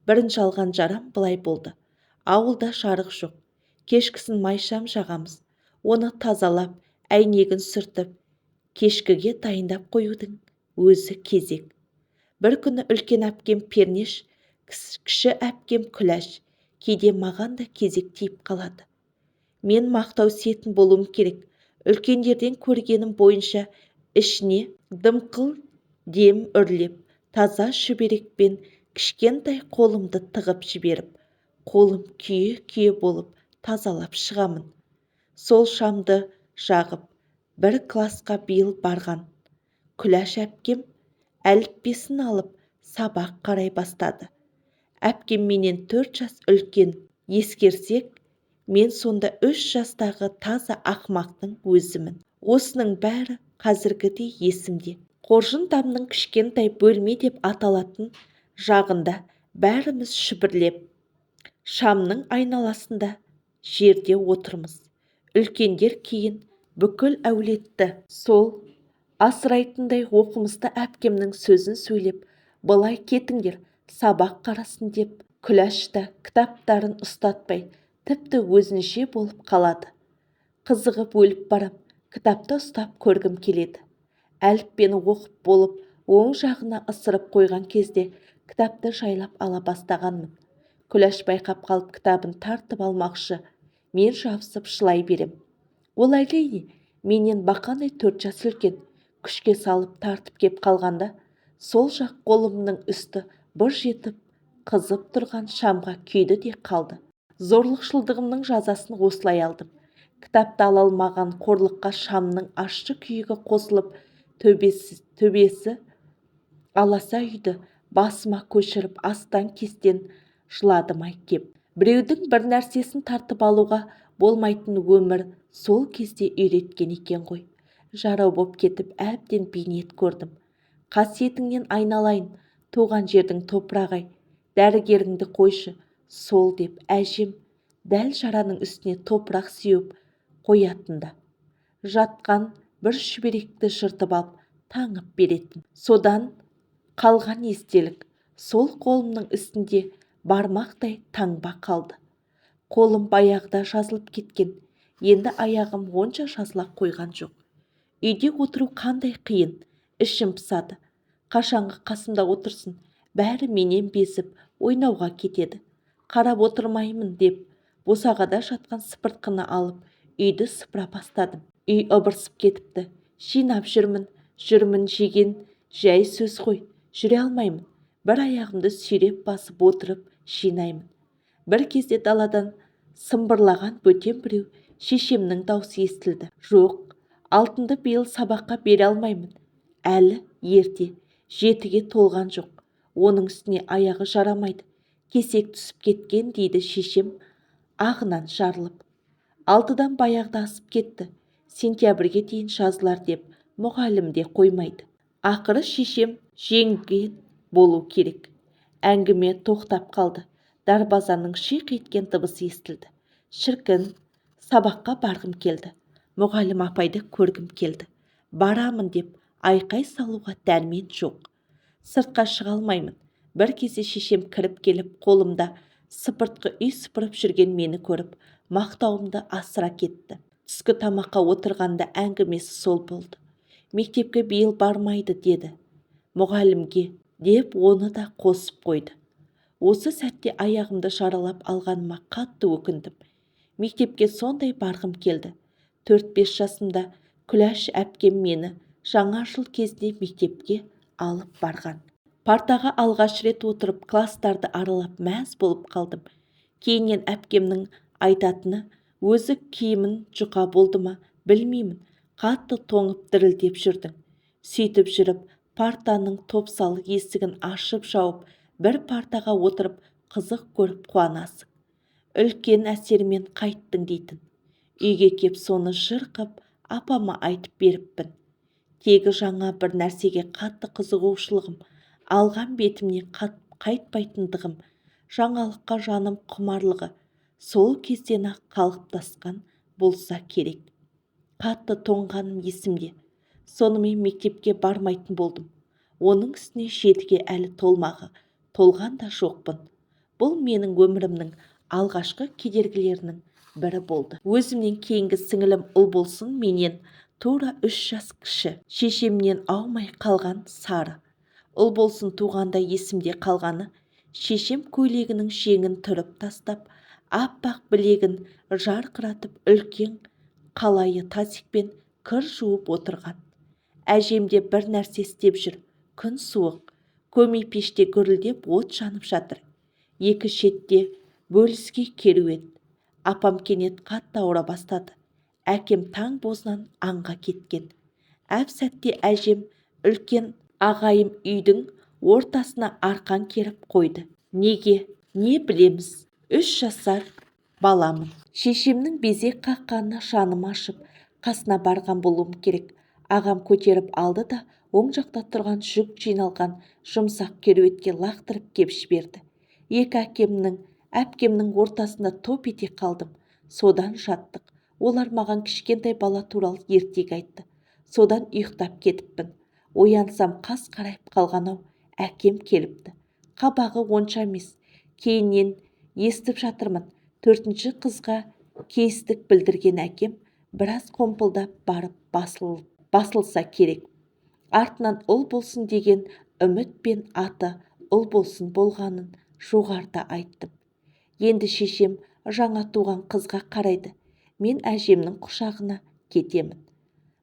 Бірінші алған жарам былай болды. Ауылда жарық жоқ. Кешкісін майшам жағамыз. Оны тазалап, әйнегін сүртіп, кешкіге дайындап қоюдың өзі кезек. Бір күні үлкен әпкем Пернеш, кіші әпкем Күләш, кейде маған да кезек тиіп қалады. Мен мақтау сетін болуым керек. Үлкендерден көргенім бойынша ішіне дымқыл дем үрлеп, таза шүберекпен кішкентай қолымды тығып жіберіп, қолым күйе болып тазалап шығамын. Сол шамды жағып, бір класқа биыл барған Күләш әпкем әліппесін алып сабақ қарай бастады. Әпкем менен 4 жас үлкен, ескерсек, Мен сонда 3 жастағы таза ақмақтың өзімін. Осының бәрі қазіргідей есімде. Қоржын тамның кішкентай бөлме деп аталатын жағында бәріміз шүпірлеп, шамның айналасында жерде отырмыз. Үлкендер кейін бүкіл әулетті сол асырайтындай оқымысты әпкемнің сөзін сөйлеп, былай кетіңдер, сабақ қарасын деп, Күләш та кітаптарын ұстатпай, тіпті өзінше болып қалады. Қызығып өліп барам, кітапты ұстап көргім келеді. Әліппені оқып болып, оң жағына ысырып қойған кезде кітапты жайлап ала бастағанмын. Күләш байқап қалып кітабын тартып алмақшы, мен жабысып жылай берем. Ол әрине менен бақандай 4 жас үлкен. Күшке салып тартып кеп қалғанда, сол жақ қолымның үсті быж етіп қызып тұрған шамға күйді де қалды. Зорлықшылдығымның жазасын осылай алдым. Кітапты ала алмаған қорлыққа шамның ащы күйігі қосылып, төбесі аласа үйді басыма көшіріп астан-кестен жыладым-ай кеп. Біреудің бір нәрсесін тартып алуға болмайтын өмір сол кезде үйреткен екен ғой. Жарау боп кетіп әбден бейнет көрдім. Қасиетіңнен айналайын, туған жердің топырағы-ай, дәрігеріңді қойшы, сол деп әжем дәл жараның үстіне топырақ сеуіп қоятында. Жатқан бір шүберекті жыртып алып таңып беретін. Содан қалған естелік сол қолымның үстінде бармақтай таңба қалды. Қолым баяғыда жазылып кеткен, енді аяғым онша жазыла қойған жоқ. Үйде отыру қандай қиын, ішім пысады. Қашанғы қасымда отырсын, бәрі менен безіп ойнауға кетеді. Қарап отырмаймын деп, босағада жатқан сыпыртқыны алып, үйді сыпыра бастадым. Үй ыбырсып кетіпті. Жинап жүрмін жеген жай сөз ғой, жүре алмаймын. Бір аяғымды сүйреп басып отырып жинаймын. Бір кезде даладан сымбырлаған бөтен біреу шешемнің даусы естілді. Жоқ, алтынды биыл сабаққа бере алмаймын. Әлі ерте, 7-ге толған жоқ. Оның үстіне аяғы жарамайды. Кесек түсіп кеткен дейді шешем ағынан жарылып. 6-дан баяғыда асып кетті. Сентябрьге дейін жазылар деп мұғалім де қоймайды. Ақыры шешем жеңген болу керек. Әңгіме тоқтап қалды. Дарбазаның шиқ еткен дыбысы естілді. Шіркін, сабаққа барғым келді. Мұғалім апайды көргім келді. Барамын деп айқай салуға дәрмен жоқ. Сыртқа шыға алмаймын. Бір кезде шешем кіріп келіп, қолымда сыпыртқы үй сыпырып жүрген мені көріп, мақтауымды асыра кетті. Түскі тамаққа отырғанда әңгімесі сол болды. Мектепке биыл бармайды деді. Мұғалімге деп оны да қосып қойды. Осы сәтте аяғымды жаралап алғаныма қатты өкіндім. Мектепке сондай барғым келді. 4-5 жасымда Күләш әпкем мені жаңа жыл кезінде мектепке алып барған. Партаға алғаш рет отырып кластарды аралап мәз болып қалдым. Кейіннен әпкемнің айтатыны, өзі киімін жұқа болды ма білмеймін, қатты тоңып дірілдеп жүрдің. Сөйтіп жүріп, партаның топсалы есігін ашып жауып, бір партаға отырып қызық көріп қуанасың. Үлкен әсермен қайттың дейтін. Үйге кеп соны жырқып апама айтып беріппін. Тегі жаңа бір нәрсеге қатты қызығушылығым, алған бетімнен қайтпайтындығым, жаңалыққа жаным құмарлығы сол кезден-ақ қалыптасқан болса керек. Қатты тоңғаным есімде. Сонымен мектепке бармайтын болдым. Оның үстіне 7-ге әлі толған да жоқпын. Бұл менің өмірімнің алғашқы кедергілерінің бірі болды. Өзімнен кейінгі сіңілім ұл болсын менен тура 3 жас кіші. Шешемнен аумай қалған сары. Ұл болсын туғанда есімде қалғаны, шешем көйлегінің жеңін түріп тастап, аппақ білегін жарқыратып үлкен қалайы тазикпен кір жуып отырған. Әжемде бір нәрсе істеп жүр. Күн суық, көмей пеште гүрілдеп от жанып жатыр. Екі шетте бөліске керует. Апам кенет қатты ауыра бастады. Әкем таң бозынан аңға кеткен. Әп сәтте әжем үлкен ағайым үйдің ортасына арқан керіп қойды. Неге? Не білеміз? 3 жасар баламын. Шешемнің безек қаққанына жаным ашып, қасына барған болуым керек. Ағам көтеріп алды да оң жақта тұрған жүк жиналған жұмсақ кереуетке лақтырып кеп жіберді. Екі әпкемнің ортасында топ ете қалдым. Содан жаттық. Олар маған кішкентай бала туралы ертегі айтты. Содан ұйықтап кетіппін. Оянсам қас қарайып қалған-ау, әкем келіпті. Қабағы онша емес. Кейіннен естіп жатырмын, 4-ші қызға кейістік білдірген әкем біраз қомпылдап барып басылса керек. Артынан ұл болсын деген үміт пен аты ұл болсын болғанын жоғарыда айттым. Енді шешем жаңа туған қызға қарайды. Мен әжемнің құшағына кетемін.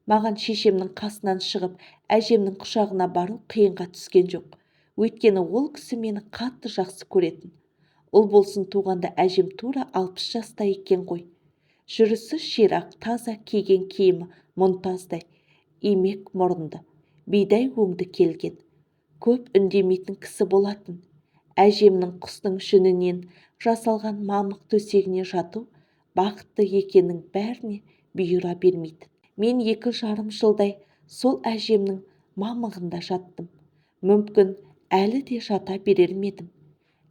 Маған шешемнің қасынан шығып, әжемнің құшағына бару қиынға түскен жоқ. Өйткені ол кісі мені қатты жақсы көретін. Ұл болсын туғанда әжем тура 60 жаста екен ғой. Жүрісі ширақ, таза, киген киімі мұнтаздай, имек мұрынды, бидай өңді келген. Көп үндемейтін кісі болатын. Әжемнің құстың жүнінен жасалған мамық төсегіне жату бақытты екеннің бәріне бұйыра бермейтін. Мен 2,5 жылдай сол әжемнің мамығында жаттым. Мүмкін әлі де жата берер медім.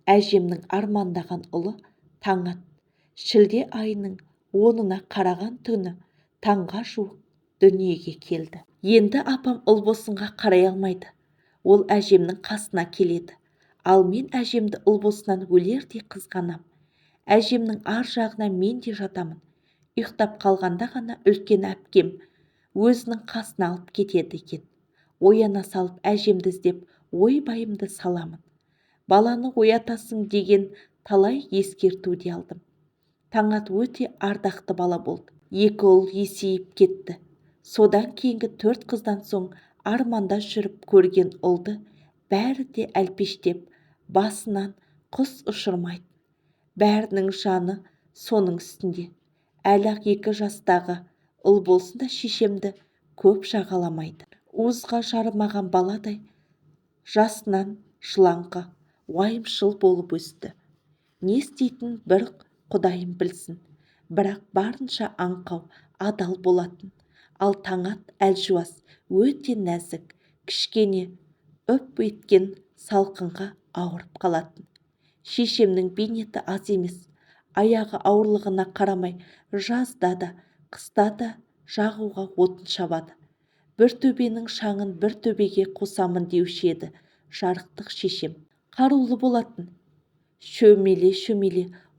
Әжемнің армандаған ұлы Таңат шілде айының 10-ына қараған түні таңға жуық дүниеге келді. Енді апам ұлбосынға қарай алмайды. Ол әжемнің қасына келеді. Ал мен әжемді ұлбосынан өлердей қызғанам. Әжемнің ар жағына мен де жатамын. Ұйықтап қалғанда ғана үлкен әпкем өзінің қасына алып кетеді екен. Ояна салып әжемді іздеп ойбайымды саламын. Баланы оятасың деген талай ескерту де алдым. Таңат өте ардақты бала болды. 2 ұл есейіп кетті. Содан кейінгі 4 қыздан соң арманда жүріп көрген ұлды бәрі де әлпештеп, басынан құс ұшырмайды. Бәрінің жаны соның үстінде. Әлі-ақ 2 жастағы ұл болсын да шешемді көп жағаламайды. Уызға жарымаған баладай жасынан жылаңқы, уайымшыл болып өсті. Не істейтін бір Құдайым білсін. Бірақ барынша аңқау, адал болатын. Ал Таңат әлжуаз, өте нәзік, кішкене үп еткен салқынға ауырып қалатын. Шешемнің бейнеті аз емес. Аяғы ауырлығына қарамай жазда да, қыста да жағуға отын шабады. Бір төбенің шаңын бір төбеге қосамын деуші еді жарықтық шешем. Қарулы болатын. Шөмеле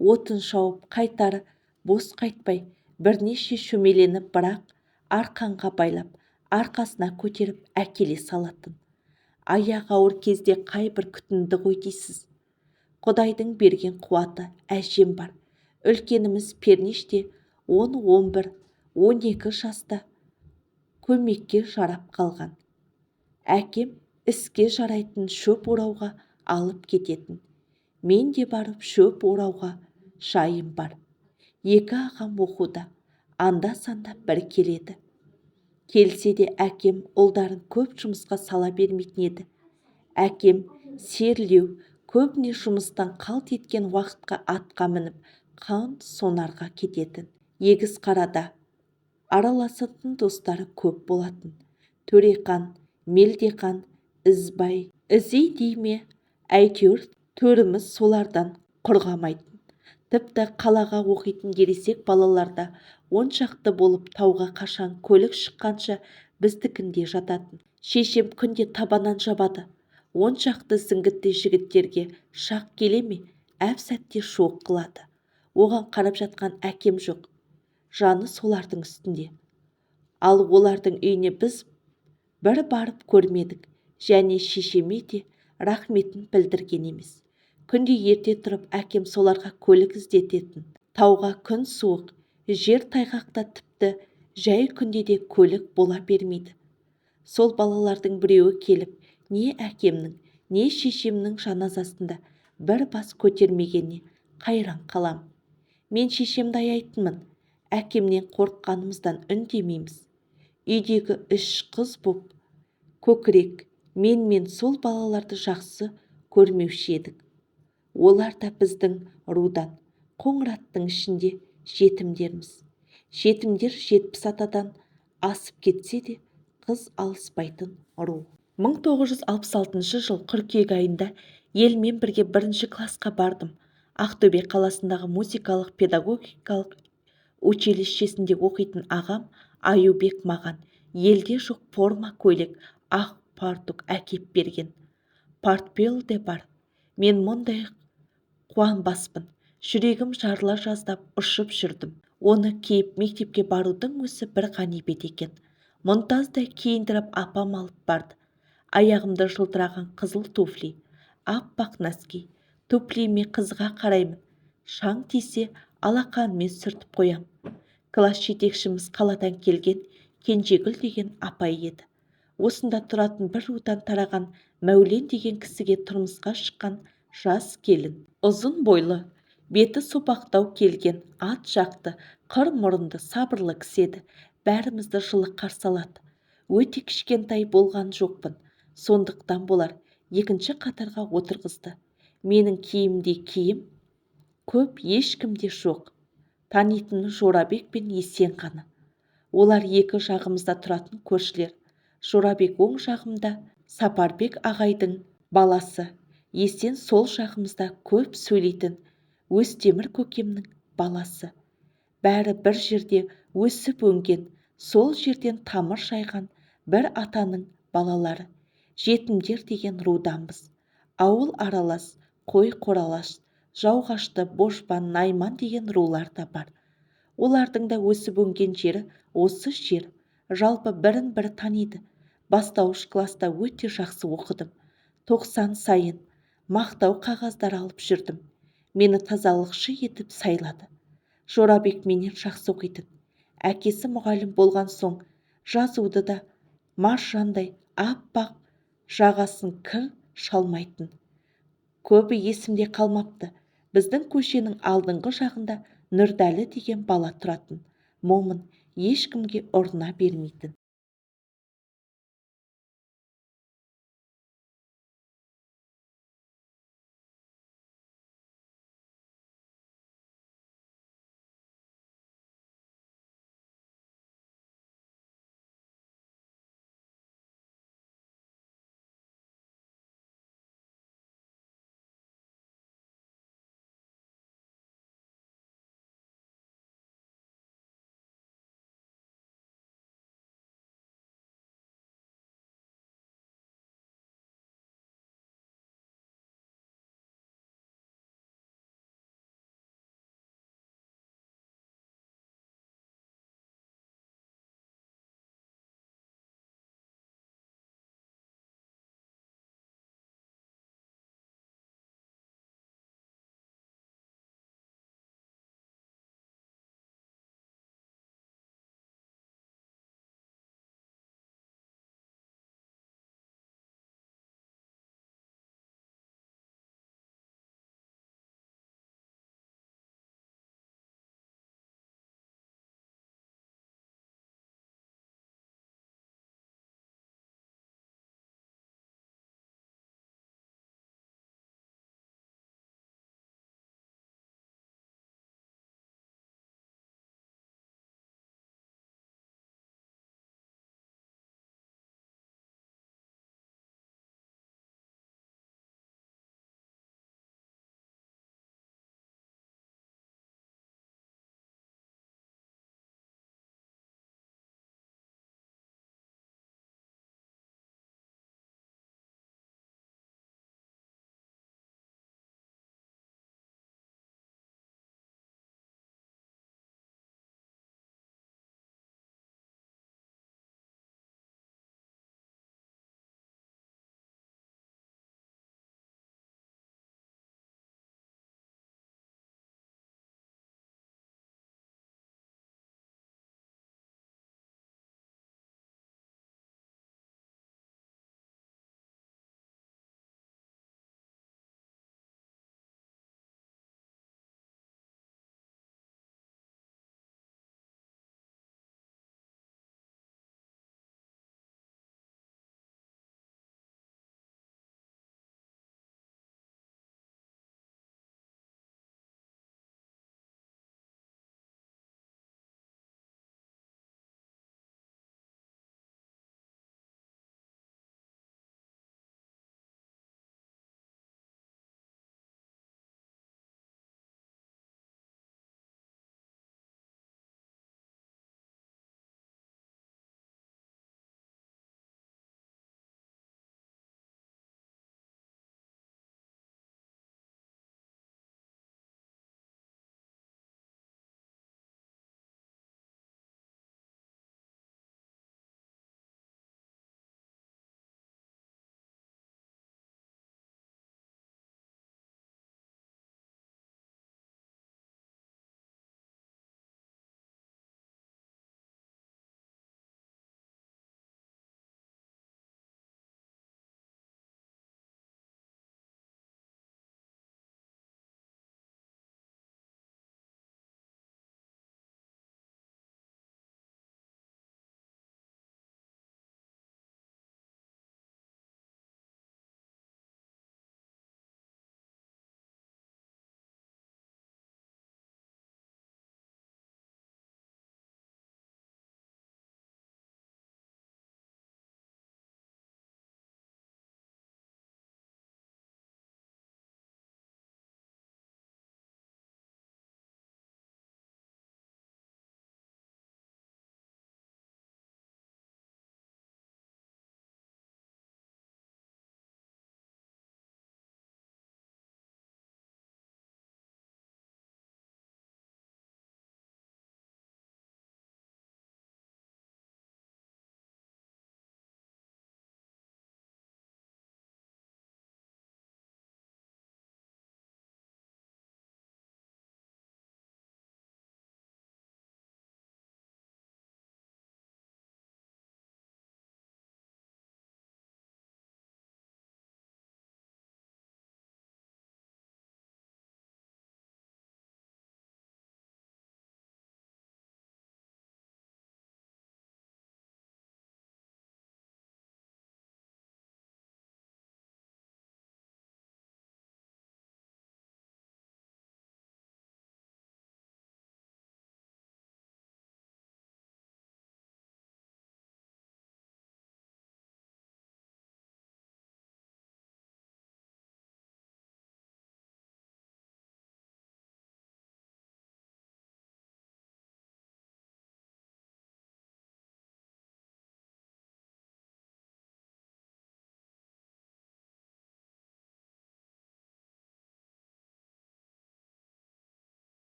отын шауып қайтары бос қайтпай бірнеше шөмелені бірақ арқанға байлап арқасына көтеріп әкеле салатын. Аяғы ауыр кезде қайбір күтінді ғой дейсіз. Құдайдың берген қуаты әжем бар. Үлкеніміз пернеште 10, 11, 12 жаста көмекке жарап қалған. Әкем іске жарайтын шөп орауға алып кететін. Мен де барып шөп орауға жайым бар. 2 ағам оқуда, анда-санда бір келеді. Келсе де әкем ұлдарын көп жұмысқа сала бермейтін еді. Әкем серлеу, көбіне жұмыстан қалт еткен уақытқа атқа мініп, қан сонарға кететін. Егіс қарада араласатын достары көп болатын. Төреқан, Мелдеқан, Ізбай, Ізей дейме, әйтеуір төріміз солардан құрғамайтын. Тіпті қалаға оқитын ересек балаларда 10 шақты болып тауға қашан көлік шыққанша біздікінде жататын. Шешем күнде табанан жабады. 10 шақты зіңгітті жігіттерге шақ келе ме, әп сәтте шоқ қылады. Оған қарап жатқан әкем жоқ. Жаны солардың үстінде. Ал олардың үйіне біз бір барып көрмедік. Және шешеме де рахметін білдірген емес. Күнде ерте тұрып әкем соларға көлік іздететін. Тауға күн суық, жер тайғақта тіпті жай күнде де көлік бола бермейді. Сол балалардың біреуі келіп, не әкемнің, не шешемнің жаназасында бір бас көтермегеніне қайран қалам. Мен шешемді аяйтынмын. Әкемнен қорыққанымыздан үндемейміз. Үйдегі 3 қыз боп көкірек, мен сол балаларды жақсы көрмеуші едік. Олар да біздің рудан. қоңыраттың ішінде жетімдерміз. Жетімдер 70 атадан асып кетсе де қыз алыспайтын ру. 1966 жыл қыркүйек айында елмен бірге 1 классқа бардым. Ақтөбе қаласындағы музыкалық педагогикалық училищесінде оқитын ағам Аюбек маған елде жоқ форма көйлек, ақ фартук әкеп берген. Портфель де бар. Мен мұндай қуанбаспын. Жүрегім жарыла жаздап ұшып жүрдім. Оны киіп мектепке барудың өзі бір ғанибет екен. Мұнтаздай киіндіріп апам алып барды. Аяғымда жылтыраған қызыл туфли, аппақ нәски. Туфлиме қызға қараймын. Шаң тисе алақанымен сүртіп қоям. Класс жетекшіміз қаладан келген Кенжегүл деген апай еді. Осында тұратын бір рудан тараған Мәулен деген кісіге тұрмысқа шыққан жас келін. Ұзын бойлы, беті сопақтау келген, ат жақты, қыр мұрынды, сабырлы кісі еді. Бәрімізді жылы қарсы алады. Өте кішкентай болған жоқпын. Сондықтан болар, екінші қатарға отырғызды. Менің киімде киім көп, ешкімде жоқ. Танитын Жорабек пен Есен ғана. Олар екі жағымызда тұратын көршілер. Жорабек оң жағымда, Сапарбек ағайдың баласы. Есен сол жағымызда көп сөйлейтін Өстемір көкемнің баласы. Бәрі бір жерде өсіп өнген, сол жерден тамыр жайған бір атаның балалары. Жетімдер деген руданбыз. Ауыл аралас, қой қоралас, Жауғашты, Божбан, Найман деген рулар да бар. Олардың да өсіп өнген жері осы жер. Жалпы бірін-бірі таниды. Бастауыш класста өте жақсы оқыдым. 90 сайын мақтау қағаздар алып жүрдім. Мені тазалықшы етіп сайлады. Жорабек менен жақсы оқитын. Әкесі мұғалім болған соң жазуды да маржандай аппақ, жағасын кір шалмайтын. Көбі есімде қалмапты. Біздің көшенің алдыңғы жағында Нұрдәлі деген бала тұратын. Момын, ешкімге ұрына бермейтін.